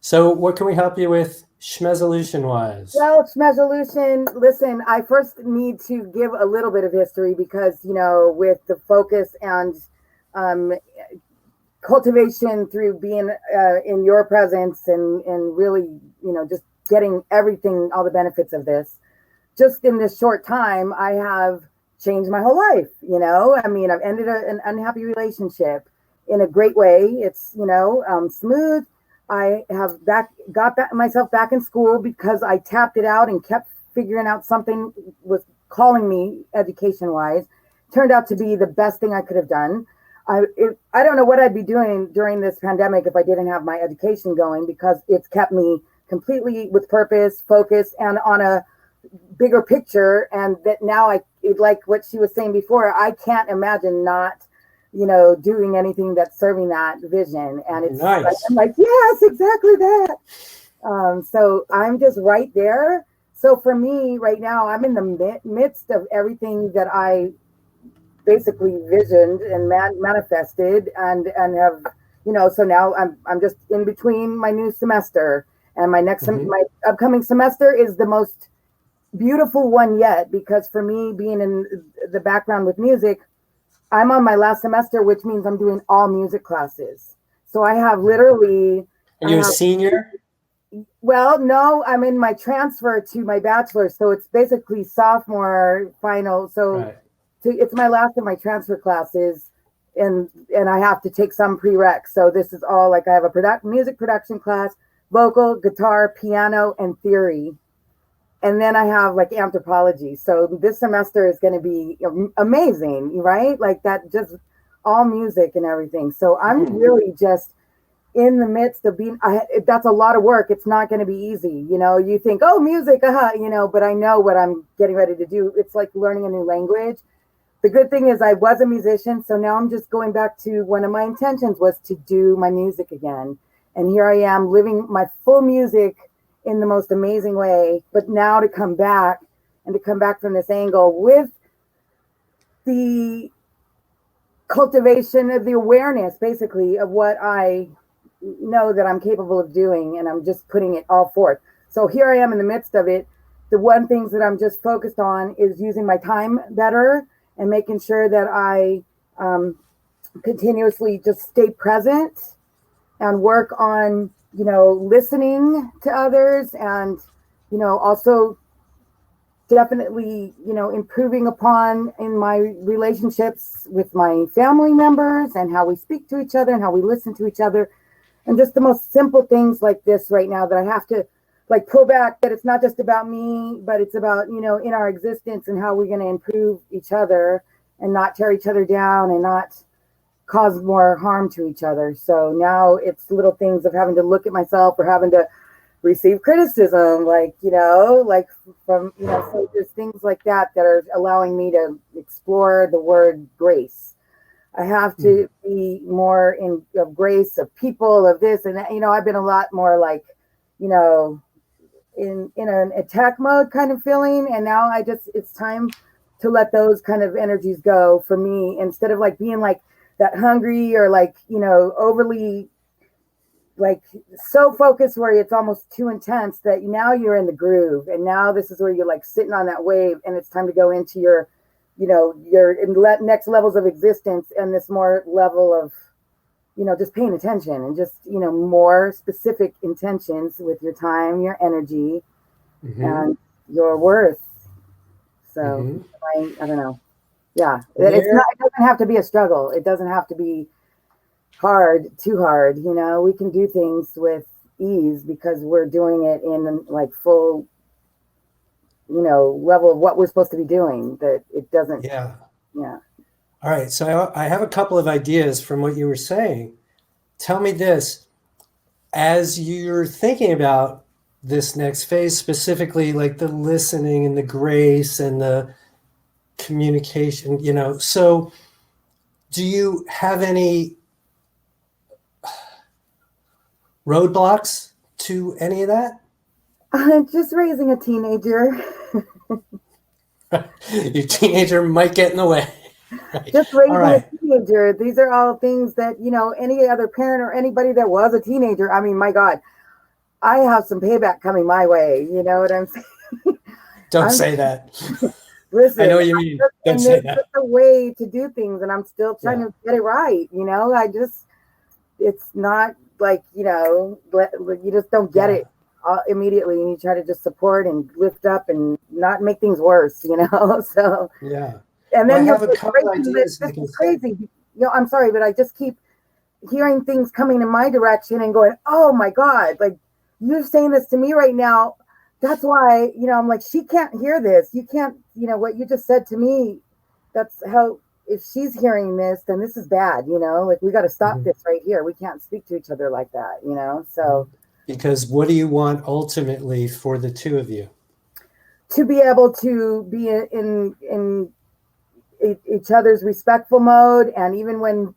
So what can we help you with SHMEZOLUTION-wise? Well, SHMEZOLUTION, listen, I first need to give a little bit of history because, with the focus and um, cultivation through being in your presence and really, just getting everything, all the benefits of this. Just in this short time, I have changed my whole life. I mean, I've ended an unhappy relationship in a great way. It's, smooth. I have got myself back in school because I tapped it out and kept figuring out something was calling me education wise. Turned out to be the best thing I could have done. I don't know what I'd be doing during this pandemic if I didn't have my education going, because it's kept me completely with purpose, focus, and on a bigger picture. And that now like what she was saying before, I can't imagine not doing anything that's serving that vision. And it's nice. I'm like, yes, exactly that. So I'm just right there. So for me right now, I'm in the midst of everything that I basically visioned and manifested and have, so now I'm just in between my new semester, and my next my upcoming semester is the most beautiful one yet, because for me, being in the background with music, I'm on my last semester, which means I'm doing all music classes. So I have literally... Are you a senior? Well, no, I'm in my transfer to my bachelor's. So it's basically sophomore final. So Right. It's my last of my transfer classes, and I have to take some prereq. So this is all like, I have a music production class, vocal, guitar, piano, and theory. And then I have like anthropology. So this semester is going to be amazing, right? Like that, just all music and everything. So I'm really just in the midst of being, that's a lot of work. It's not going to be easy. You think, oh, music, but I know what I'm getting ready to do. It's like learning a new language. The good thing is I was a musician. So now I'm just going back to one of my intentions was to do my music again. And here I am living my full music in the most amazing way, but now to come back from this angle with the cultivation of the awareness, basically, of what I know that I'm capable of doing, and I'm just putting it all forth. So here I am in the midst of it. The one things that I'm just focused on is using my time better and making sure that I continuously just stay present and work on listening to others, and also definitely improving upon in my relationships with my family members and how we speak to each other and how we listen to each other, and just the most simple things like this right now that I have to like pull back, that it's not just about me, but it's about in our existence and how we're going to improve each other and not tear each other down and not cause more harm to each other. So now it's little things of having to look at myself or having to receive criticism, like from so there's things like that are allowing me to explore the word grace. I have to be more of grace of people, of this and that. I've been a lot more like in an attack mode kind of feeling, and now it's time to let those kind of energies go for me, instead of like being like that hungry or like overly like so focused where it's almost too intense, that now you're in the groove, and now this is where you're like sitting on that wave, and it's time to go into your next levels of existence, and this more level of just paying attention and just more specific intentions with your time, your energy, and your worth. So I don't know. Yeah, it doesn't have to be a struggle. It doesn't have to be too hard. We can do things with ease because we're doing it in like full, level of what we're supposed to be doing, that it doesn't. Yeah. Yeah. All right. So I have a couple of ideas from what you were saying. Tell me this, as you're thinking about this next phase, specifically like the listening and the grace and the communication, so do you have any roadblocks to any of that? Just raising a teenager. Your teenager might get in the way. Right. Just raising a teenager. These are all things that, any other parent or anybody that was a teenager, I mean, my God, I have some payback coming my way. You know what I'm saying? Don't I'm say that. listen. I know what you mean. Don't And say there's that. just a way to do things, and I'm still trying Yeah. to get it right. You know, it's not like, you know, you just don't get Yeah. it immediately, and you try to just support and lift up and not make things worse. You know, so. Yeah. And Well, I then you'll have a get couple breaking this. ideas, This like I is said. crazy. You know, I'm sorry, but I just keep hearing things coming in my direction and going, oh my God, like you're saying this to me right now. That's why, you know, I'm like, she can't hear this. You can't, you know, what you just said to me. That's how, if she's hearing this, then this is bad, you know, like we got to stop Mhm. this right here. We can't speak to each other like that, you know? So Because what do you want ultimately for the two of you? to be able to be in each other's respectful mode, and even when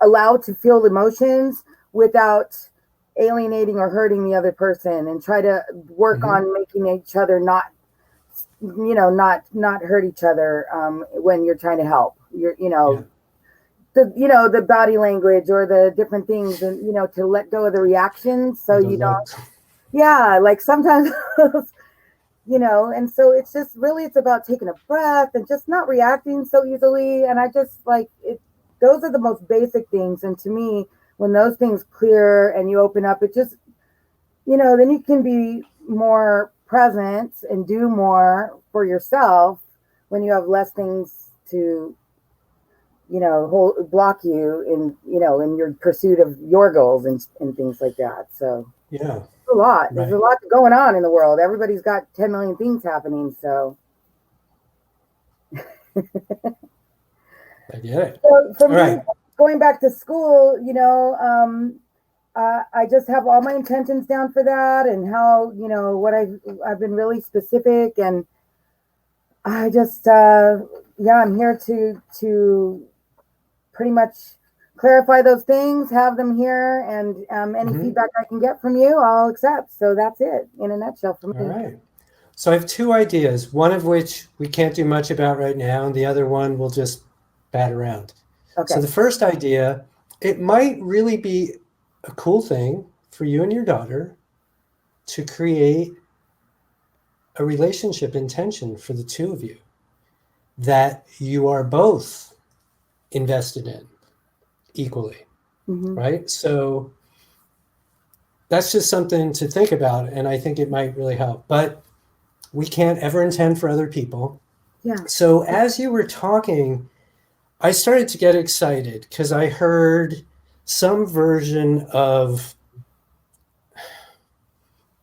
allowed to feel emotions without alienating or hurting the other person, and try to work Mhm. on making each other not, you know, not hurt each other when you're trying to help. You're, you Yeah. know, the body language or the different things, and you know, to let go of the reactions so The you don't. look. Yeah, like sometimes you know, and so it's just really, it's about taking a breath and just not reacting so easily. And I just like it, those are the most basic things. And to me, when those things clear and you open up, it just, you know, then you can be more present and do more for yourself when you have less things to, you know, block you in, you know, in your pursuit of your goals and things like that. So Yeah. a lot. There's a Right. lot going on in the world. Everybody's got 10 million things happening. So, I get it. for All me, right. going back to school, you know, I just have all my intentions down for that, and how, you know, what I've been really specific, and I just, yeah, I'm here to pretty much clarify those things, have them here, and any Mhm. feedback I can get from you, I'll accept. So that's it in a nutshell for All me. right. So I have two ideas, one of which we can't do much about right now, and the other one we'll just bat around. So Okay. the first idea, it might really be a cool thing for you and your daughter to create a relationship intention for the two of you that you are both invested in equally, Mm-hmm. right? So that's just something to think about, and I think it might really help. But we can't ever intend for other people. Yeah. So as you were talking, I started to get excited because I heard some version of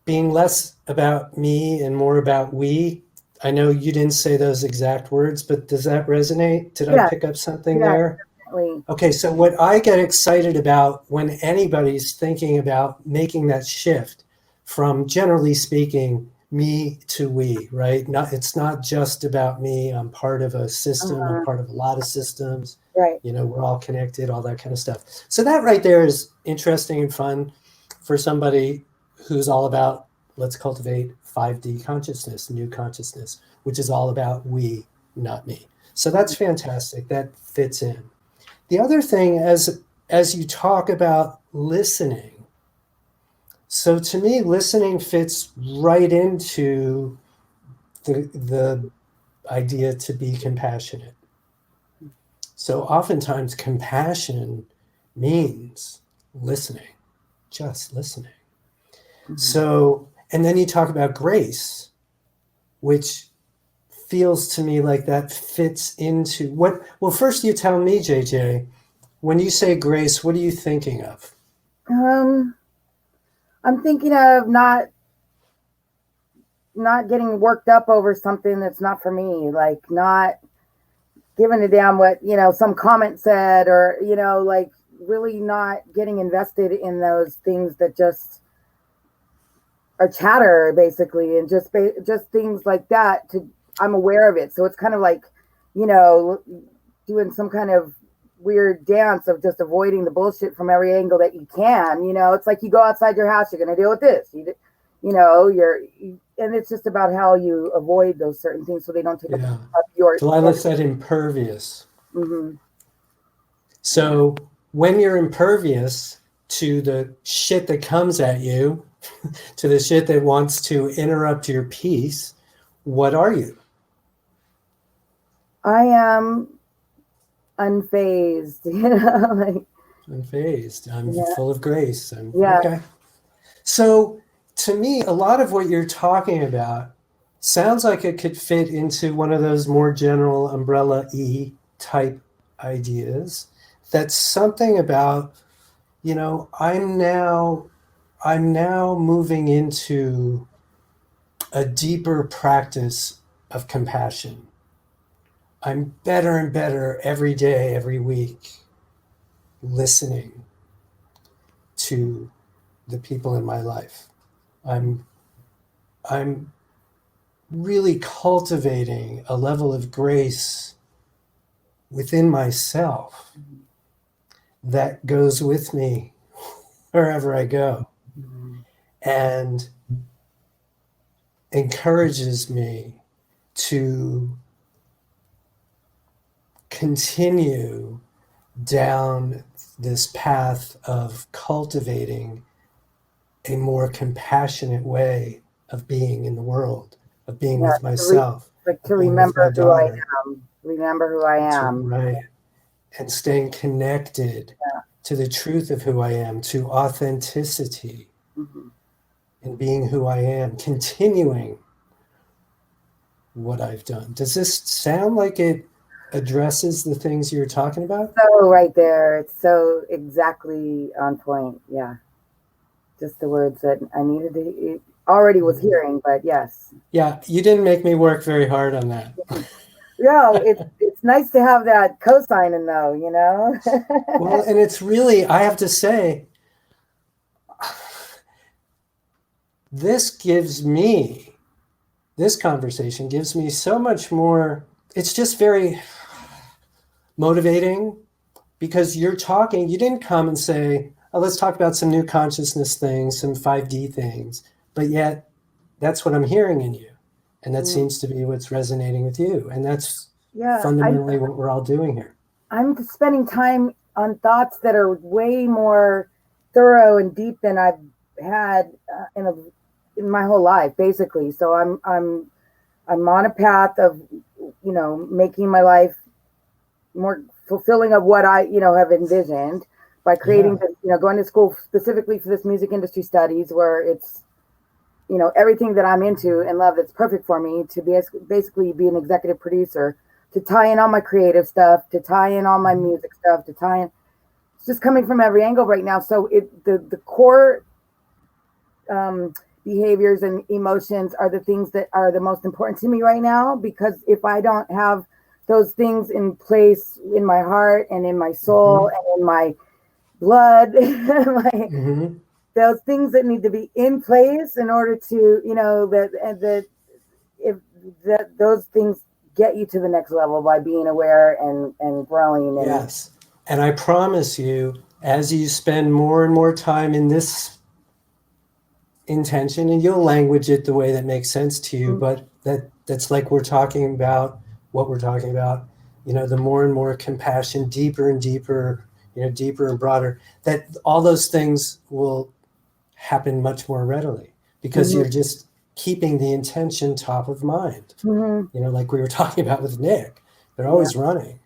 being less about me and more about we. I know you didn't say those exact words, but does that resonate? Did I Yeah. pick up something Yeah. there? Definitely. Okay, so what I get excited about when anybody's thinking about making that shift from, generally speaking, me to we, right? It's not just about me. I'm part of a system. I'm Uh-huh. part of a lot of systems. Right. You know, we're all connected, all that kind of stuff. So that right there is interesting and fun for somebody who's all about, let's cultivate 5D consciousness, new consciousness, which is all about we, not me. So that's fantastic. That fits in. The other thing, as you talk about listening, so to me, listening fits right into the idea to be compassionate. So oftentimes compassion means listening, just listening. Mm-hmm. So, and then you talk about grace, which feels to me like that fits into what, well, first you tell me, JJ, when you say grace, what are you thinking of? Um, I'm thinking of not getting worked up over something that's not for me, like not giving a damn what, you know, some comment said, or, you know, like really not getting invested in those things that just are chatter basically, and just things like that. To I'm aware of it, so it's kind of like, you know, doing some kind of weird dance of just avoiding the bullshit from every angle that you can. You know, it's like you go outside your house, you're going to deal with this. You know, and it's just about how you avoid those certain things so they don't take Yeah. up your. Delilah said impervious. Mm-hmm. So when you're impervious to the shit that comes at you to the shit that wants to interrupt your peace, what are you? I am unfazed, like, Unfazed. I'm yeah, full of grace. yeah, Okay. So to me, a lot of what you're talking about sounds like it could fit into one of those more general umbrella E type ideas. That's something about, I'm now moving into a deeper practice of compassion. I'm better and better every day, every week, listening to the people in my life. I'm I'm really cultivating a level of grace within myself that goes with me wherever I go and encourages me to continue down this path of cultivating a more compassionate way of being in the world, of being yeah. with myself, Like of to being with my remember who I daughter, am, remember who I am. right, and staying connected Yeah. to the truth of who I am, to authenticity Mm-hmm. and being who I am, continuing what I've done. Does this sound like it addresses the things you're talking about? So right there, it's so exactly on point. Yeah, just the words that I needed to already was hearing, but yes. Yeah, you didn't make me work very hard on that. No, it's nice to have that cosigning though, you know. Well, and it's really, I have to say, this gives me, this conversation gives me so much more. It's just very motivating because you're talking, you didn't come and say, oh, let's talk about some new consciousness things, some 5D things, but yet that's what I'm hearing in you. And that seems to be what's resonating with you. And that's Yeah, fundamentally what we're all doing here. I'm spending time on thoughts that are way more thorough and deep than I've had in my whole life, basically. So I'm on a path of, making my life more fulfilling of what I, have envisioned by creating Yeah. this, going to school specifically for this music industry studies where it's, everything that I'm into and love that's perfect for me to be basically be an executive producer, to tie in all my creative stuff, to tie in all my music stuff, to tie in. It's just coming from every angle right now. So the core behaviors and emotions are the things that are the most important to me right now, because if I don't have those things in place in my heart and in my soul and in my blood, those things that need to be in place in order to, that if that those things get you to the next level by being aware and growing. And Yes. And I promise you, as you spend more and more time in this intention, and you'll language it the way that makes sense to you, but that's like we're talking about what we're talking about, the more and more compassion, deeper and deeper, deeper and broader, that all those things will happen much more readily because you're just keeping the intention top of mind. Like we were talking about with Nick, they're always running,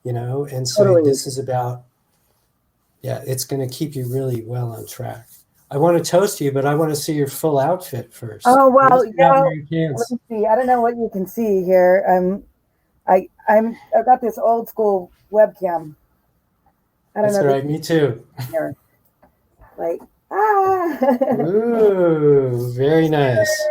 and so totally. this is about, it's going to keep you really well on track. I want to toast you, but I want to see your full outfit first. Oh Let me well, see that where you let can. me see. I don't know what you can see here. I've got this old school webcam. I don't That's know all if right. Me too. you can hear. Like, ah. Ooh, very nice.